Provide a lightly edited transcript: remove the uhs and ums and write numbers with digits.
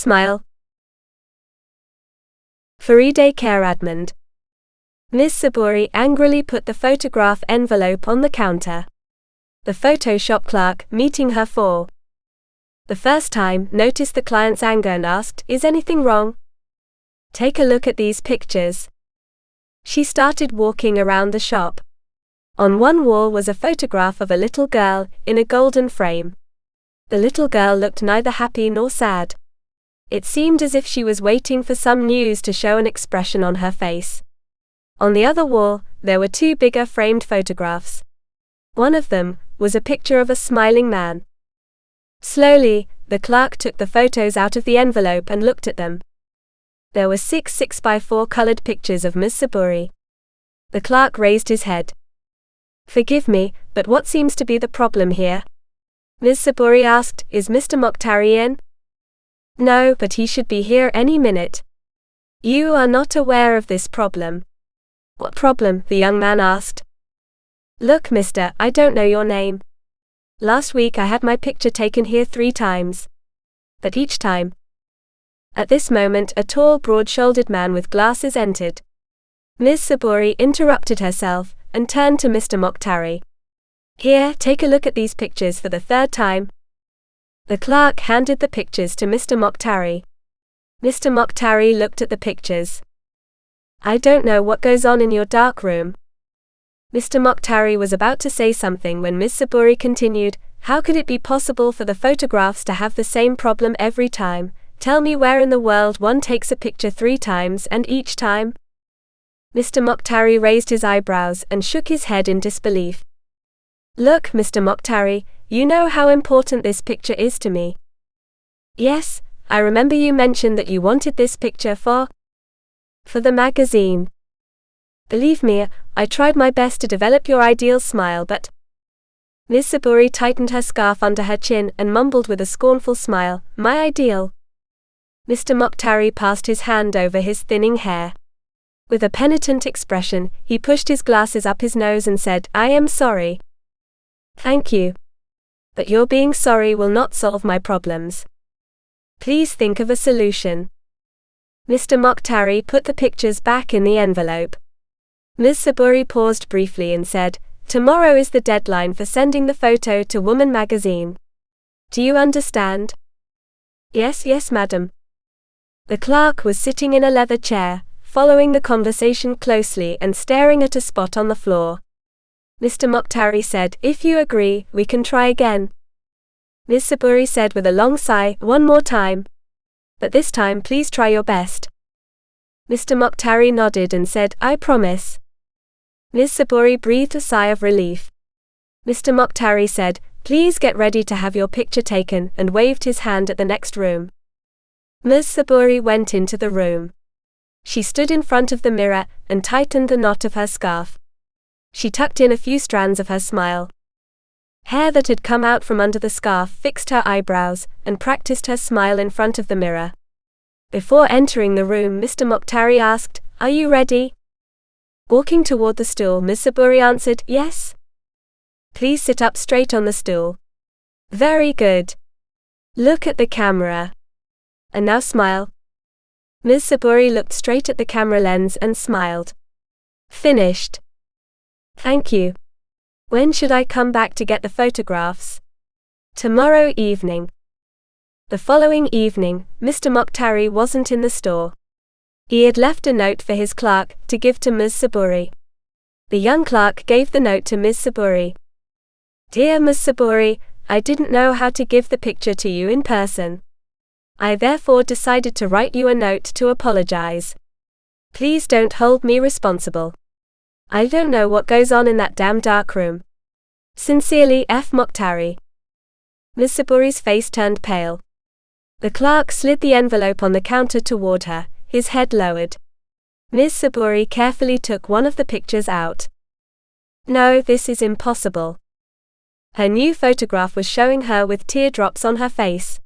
Smile. Farideh Kheradmand. Ms. Saburi angrily put the photograph envelope on the counter. The Photoshop clerk, meeting her for the first time, noticed the client's anger and asked, "Is anything wrong? Take a look at these pictures." She started walking around the shop. On one wall was a photograph of a little girl, in a golden frame. The little girl looked neither happy nor sad. It seemed as if she was waiting for some news to show an expression on her face. On the other wall, there were two bigger framed photographs. One of them was a picture of a smiling man. Slowly, the clerk took the photos out of the envelope and looked at them. There were 6 6x4 colored pictures of Ms. Saburi. The clerk raised his head. "Forgive me, but what seems to be the problem here?" Ms. Saburi asked, "Is Mr. Mokhtari in?" "No, but he should be here any minute." "You are not aware of this problem." "What problem?" the young man asked. "Look, mister, I don't know your name. Last week I had my picture taken here 3 times. But each time." At this moment a tall, broad-shouldered man with glasses entered. Ms. Saburi interrupted herself, and turned to Mr. Mokhtari. "Here, take a look at these pictures for the 3rd time." The clerk handed the pictures to Mr. Mokhtari. Mr. Mokhtari looked at the pictures. "I don't know what goes on in your dark room." Mr. Mokhtari was about to say something when Ms. Saburi continued, "How could it be possible for the photographs to have the same problem every time? Tell me where in the world one takes a picture 3 times and each time?" Mr. Mokhtari raised his eyebrows and shook his head in disbelief. "Look, Mr. Mokhtari, you know how important this picture is to me." "Yes, I remember you mentioned that you wanted this picture for the magazine. Believe me, I tried my best to develop your ideal smile, but..." Ms. Saburi tightened her scarf under her chin and mumbled with a scornful smile, "My ideal?" Mr. Mokhtari passed his hand over his thinning hair. With a penitent expression, he pushed his glasses up his nose and said, "I am sorry." "Thank you. But your being sorry will not solve my problems. Please think of a solution." Mr. Mokhtari put the pictures back in the envelope. Ms. Saburi paused briefly and said, "Tomorrow is the deadline for sending the photo to Woman magazine. Do you understand?" Yes, madam." The clerk was sitting in a leather chair, following the conversation closely and staring at a spot on the floor. Mr. Mokhtari said, "If you agree, we can try again." Ms. Saburi said with a long sigh, "One more time. But this time please try your best." Mr. Mokhtari nodded and said, "I promise." Ms. Saburi breathed a sigh of relief. Mr. Mokhtari said, "Please get ready to have your picture taken," and waved his hand at the next room. Ms. Saburi went into the room. She stood in front of the mirror and tightened the knot of her scarf. She tucked in a few strands of her smile. Hair that had come out from under the scarf fixed her eyebrows, and practiced her smile in front of the mirror. Before entering the room, Mr. Mokhtari asked, "Are you ready?" Walking toward the stool, Ms. Saburi answered, "Yes." "Please sit up straight on the stool." "Very good. Look at the camera. And now smile." Ms. Saburi looked straight at the camera lens and smiled. "Finished. Thank you. When should I come back to get the photographs?" "Tomorrow evening." The following evening, Mr. Mokhtari wasn't in the store. He had left a note for his clerk to give to Ms. Saburi. The young clerk gave the note to Ms. Saburi. "Dear Ms. Saburi, I didn't know how to give the picture to you in person. I therefore decided to write you a note to apologize. Please don't hold me responsible. I don't know what goes on in that damn dark room. Sincerely, F. Mokhtari." Ms. Saburi's face turned pale. The clerk slid the envelope on the counter toward her, his head lowered. Ms. Saburi carefully took one of the pictures out. "No, this is impossible." Her new photograph was showing her with teardrops on her face.